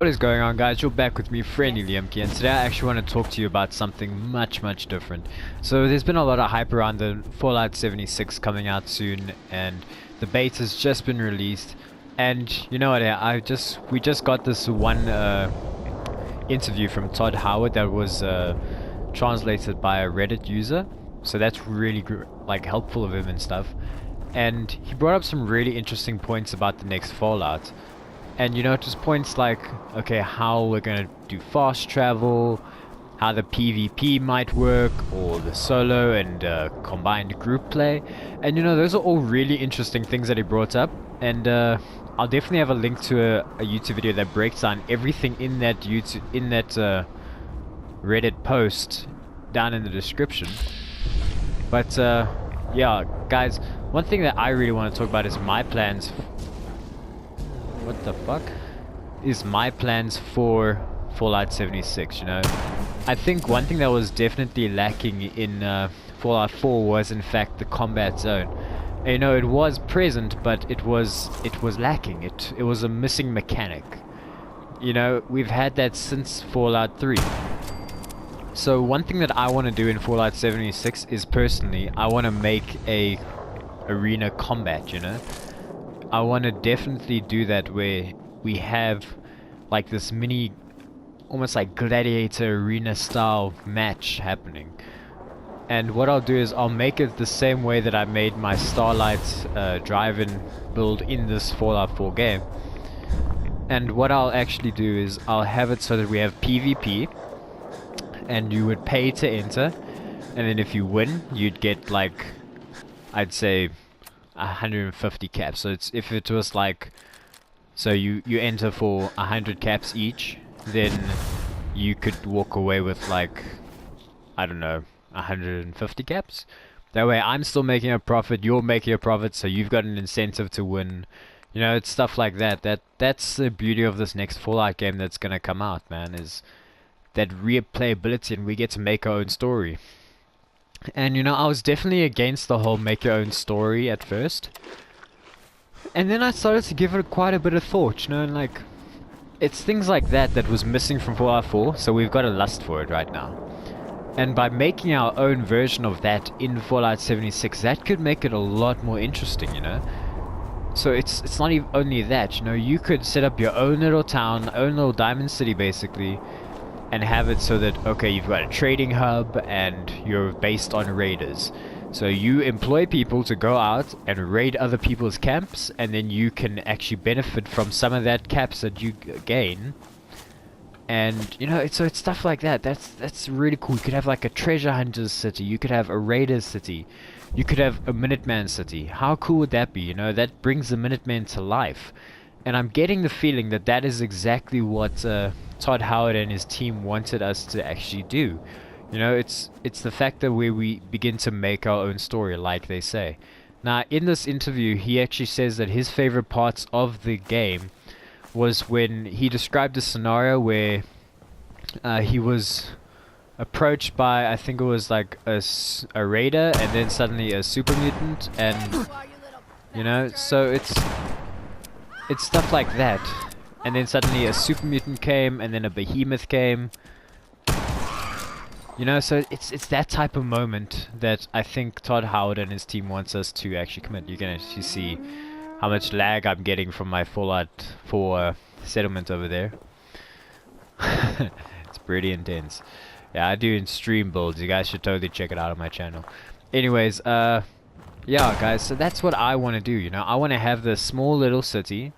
What is going on, guys? You're back with me, friendly lemme, and today I actually want to talk to you about something much different. So there's been a lot of hype around the Fallout 76 coming out soon, and the beta has just been released. And you know what? We just got this one interview from Todd Howard that was translated by a Reddit user. So that's really like helpful of him and stuff. And he brought up some really interesting points about the next Fallout. And you know, just points like, okay, how we're gonna do fast travel, how the PvP might work, or the solo and combined group play. And you know, those are all really interesting things that he brought up. And I'll definitely have a link to a YouTube video that breaks down everything in that Reddit post down in the description. But yeah, guys, one thing that I really want to talk about is my plans. What the fuck? Is my plans for Fallout 76, you know? I think one thing that was definitely lacking in Fallout 4 was in fact the combat zone. And, you know, it was present, but it was lacking. It was a missing mechanic. You know, we've had that since Fallout 3. So one thing that I want to do in Fallout 76 is personally, I want to make a arena combat, you know? I want to definitely do that where we have like this mini, almost like gladiator arena style match happening. And what I'll do is I'll make it the same way that I made my Starlight drive-in build in this Fallout 4 game. And what I'll actually do is I'll have it so that we have PvP, and you would pay to enter, and then if you win, you'd get like, I'd say 150 caps. So if it was like, so you enter for 100 caps each, then you could walk away with like, I don't know, 150 caps. That way I'm still making a profit, you're making a profit, so you've got an incentive to win. You know, it's stuff like that. That's the beauty of this next Fallout game that's gonna come out, man, is that replayability, and we get to make our own story. And you know, I was definitely against the whole make your own story at first. And then I started to give it quite a bit of thought, you know, and like, it's things like that was missing from Fallout 4, so we've got a lust for it right now. And by making our own version of that in Fallout 76, that could make it a lot more interesting, you know. So it's not even only that, you know, you could set up your own little town, own little diamond city basically, and have it so that, okay, you've got a trading hub and you're based on raiders. So you employ people to go out and raid other people's camps, and then you can actually benefit from some of that caps that you gain. And you know, so it's stuff like that. That's really cool. You could have like a treasure hunter's city, you could have a raider's city, you could have a Minuteman city. How cool would that be? You know, that brings the Minutemen to life. And I'm getting the feeling that that is exactly what Todd Howard and his team wanted us to actually do. You know, it's the fact that where we begin to make our own story, like they say. Now, in this interview, he actually says that his favorite parts of the game was when he described a scenario where he was approached by, I think it was like a raider, and then suddenly a super mutant, and you know, so it's stuff like that. And then suddenly a super mutant came, and then a behemoth came. You know, so it's that type of moment that I think Todd Howard and his team wants us to actually commit. You can actually see how much lag I'm getting from my Fallout 4 settlement over there. It's pretty intense. Yeah, I do in stream builds. You guys should totally check it out on my channel. Anyways, yeah, guys, so that's what I want to do, you know. I want to have this small little city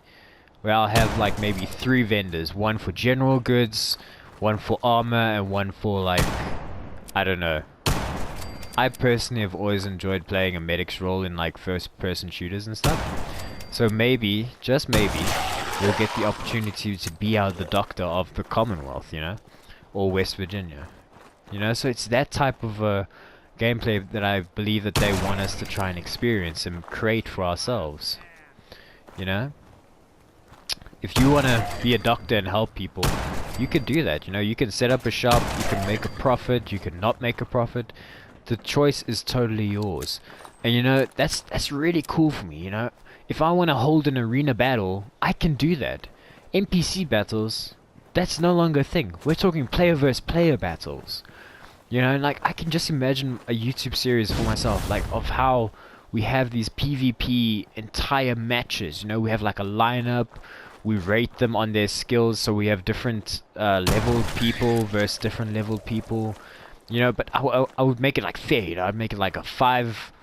where I'll have like maybe 3 vendors. One for general goods, one for armor, and one for like, I don't know. I personally have always enjoyed playing a medic's role in like first-person shooters and stuff. So maybe, just maybe, we'll get the opportunity to be the doctor of the Commonwealth, you know, or West Virginia. You know, so it's that type of gameplay that I believe that they want us to try and experience and create for ourselves. You know? If you want to be a doctor and help people, you can do that. You know, you can set up a shop, you can make a profit, you can not make a profit. The choice is totally yours. And you know, that's really cool for me, you know. If I want to hold an arena battle, I can do that. NPC battles, that's no longer a thing. We're talking player versus player battles. You know, and like I can just imagine a YouTube series for myself, like of how we have these PvP entire matches. You know, we have like a lineup, we rate them on their skills, so we have different leveled people versus different leveled people. You know, but I would make it like fair. You know, I'd make it like a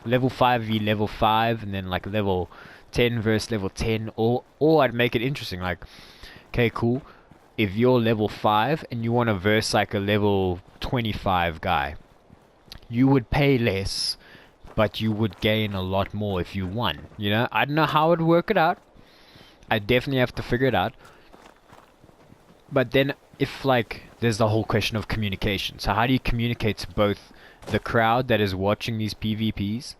level 5 v level 5, and then like level 10 versus level 10, or I'd make it interesting. Like, okay, cool. If you're level 5 and you want to verse like a level 25 guy, you would pay less, but you would gain a lot more if you won. You know, I don't know how I'd work it out. I definitely have to figure it out. But then if like there's the whole question of communication. So how do you communicate to both the crowd that is watching these PvPs,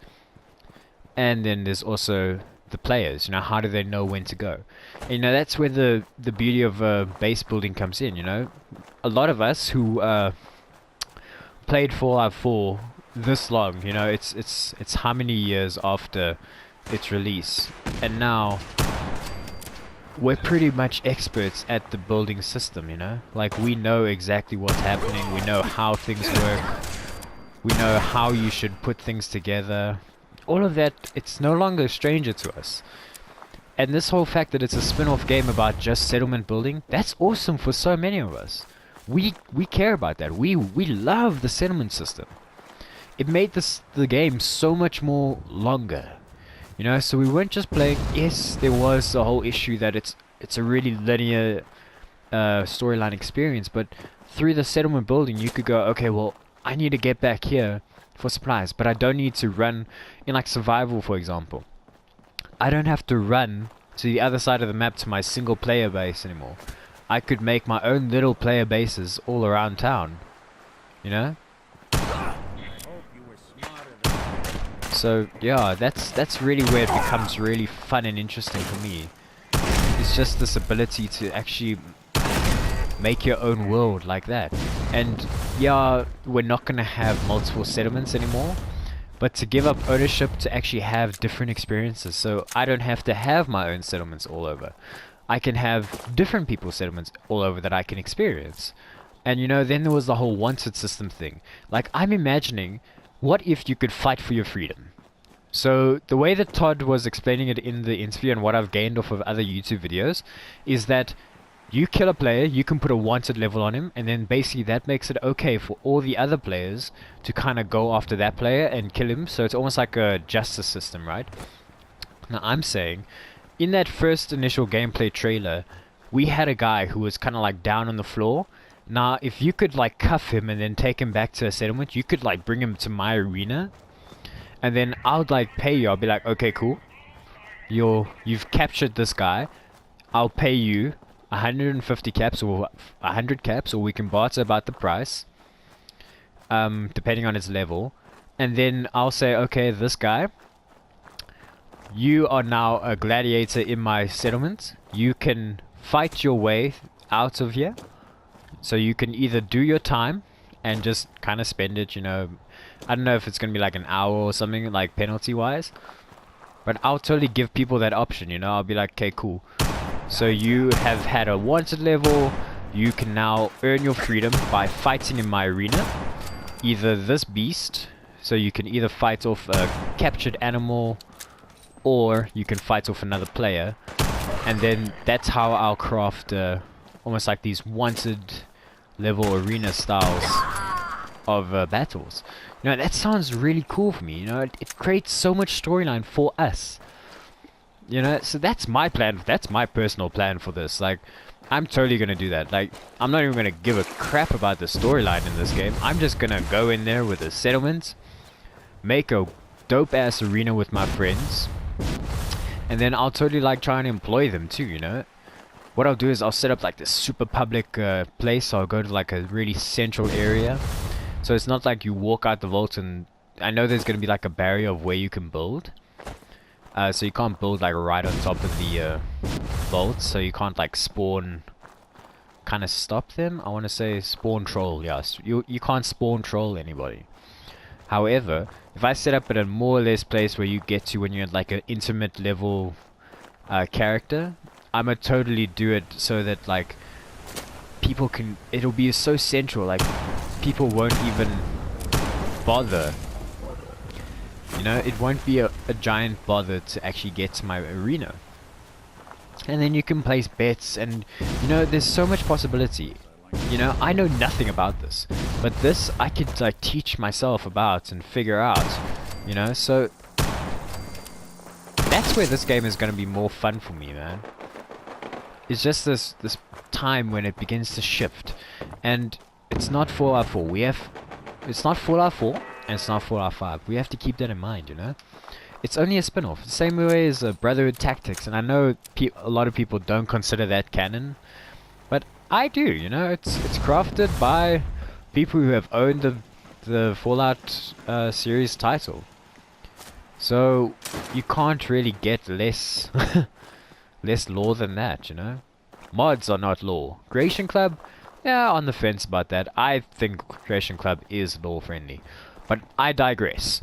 and then there's also the players? You know, how do they know when to go? And, you know, that's where the beauty of base building comes in. You know, a lot of us who played Fallout 4 this long, you know, it's how many years after its release, and now we're pretty much experts at the building system. You know, like we know exactly what's happening, we know how things work, we know how you should put things together. All of that, it's no longer a stranger to us. And this whole fact that it's a spin-off game about just settlement building, that's awesome for so many of us. We care about that. We love the settlement system. It made the game so much more longer. You know, so we weren't just playing. Yes, there was the whole issue that it's a really linear storyline experience, but through the settlement building you could go, okay, well, I need to get back here for supplies, but I don't need to run in like survival, for example. I don't have to run to the other side of the map to my single player base anymore. I could make my own little player bases all around town. You know? So yeah, that's really where it becomes really fun and interesting for me. It's just this ability to actually make your own world like that. And yeah, we're not gonna have multiple settlements anymore, but to give up ownership to actually have different experiences. So I don't have to have my own settlements all over. I can have different people's settlements all over that I can experience. And you know, then there was the whole wanted system thing. Like, I'm imagining, what if you could fight for your freedom? So the way that Todd was explaining it in the interview, and what I've gained off of other YouTube videos, is that you kill a player, you can put a wanted level on him, and then basically that makes it okay for all the other players to kind of go after that player and kill him. So it's almost like a justice system, right? Now I'm saying, in that first initial gameplay trailer, we had a guy who was kind of like down on the floor. Now if you could like cuff him and then take him back to a settlement, you could like bring him to my arena, and then I would like pay you. I'll be like, okay, cool, you've captured this guy, I'll pay you 150 caps or 100 caps, or we can barter about the price, depending on its level. And then I'll say, okay, this guy, you are now a gladiator in my settlement. You can fight your way out of here. So you can either do your time and just kind of spend it, you know. I don't know if it's going to be like an hour or something, like penalty wise, but I'll totally give people that option, you know. I'll be like, okay, cool, so you have had a wanted level, you can now earn your freedom by fighting in my arena, either this beast, so you can either fight off a captured animal, or you can fight off another player. And then that's how I'll craft almost like these wanted level arena styles of battles. You know, that sounds really cool for me. You know, it creates so much storyline for us. You know, so that's my plan. That's my personal plan for this. Like, I'm totally gonna do that. Like, I'm not even gonna give a crap about the storyline in this game. I'm just gonna go in there with a settlement, make a dope ass arena with my friends, and then I'll totally like try and employ them too, you know. What I'll do is I'll set up like this super public place. So I'll go to like a really central area, so it's not like you walk out the vault and I know there's gonna be like a barrier of where you can build. So you can't build like right on top of the vault, so you can't like spawn, kind of stop them. I want to say spawn troll. Yes, you can't spawn troll anybody. However, if I set up at a more or less place where you get to when you're at like an intimate level character, I'ma totally do it so that like people can, it'll be so central, like people won't even bother. You know, it won't be a giant bother to actually get to my arena. And then you can place bets, and you know, there's so much possibility. You know, I know nothing about this, but this I could like teach myself about and figure out. You know, so that's where this game is going to be more fun for me, man. It's just this time when it begins to shift, and it's not Fallout 4. It's not Fallout 4, and it's not Fallout 5. We have to keep that in mind, you know. It's only a spin-off, the same way as Brotherhood Tactics, and I know a lot of people don't consider that canon, but I do. You know, it's crafted by people who have owned the Fallout series title, so you can't really get less less lore than that. You know, mods are not lore. Creation Club, yeah, on the fence about that. I think Creation Club is lore friendly, but I digress.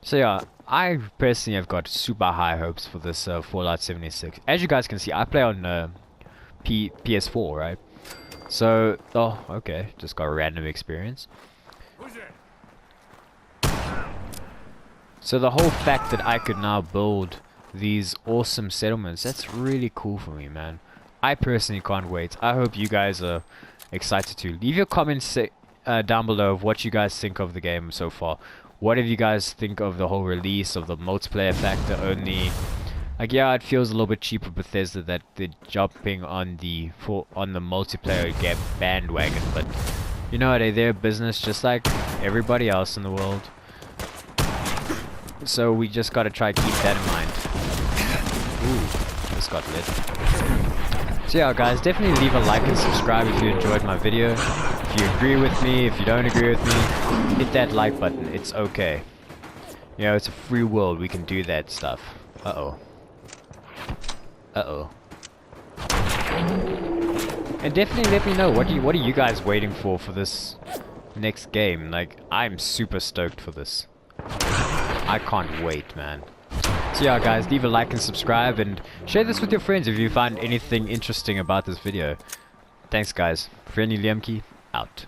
So yeah, I personally have got super high hopes for this Fallout 76. As you guys can see, I play on PS4, right? So, oh, okay, just got a random experience. So the whole fact that I could now build these awesome settlements, that's really cool for me, man. I personally can't wait. I hope you guys are excited too. Leave your comments down below of what you guys think of the game so far. What did you guys think of the whole release of the multiplayer factor only? Like, yeah, it feels a little bit cheap of Bethesda that they're jumping on the multiplayer game bandwagon, but you know, they're a business just like everybody else in the world. So we just gotta try to keep that in mind. Ooh, this got lit. So yeah, guys, definitely leave a like and subscribe if you enjoyed my video. If you agree with me, if you don't agree with me, hit that like button. It's okay. You know, it's a free world. We can do that stuff. Uh-oh. Uh-oh. And definitely let me know, what are you guys waiting for this next game? Like, I'm super stoked for this. I can't wait, man. So yeah, guys, leave a like and subscribe, and share this with your friends if you find anything interesting about this video. Thanks, guys. Friendly Lemke, out.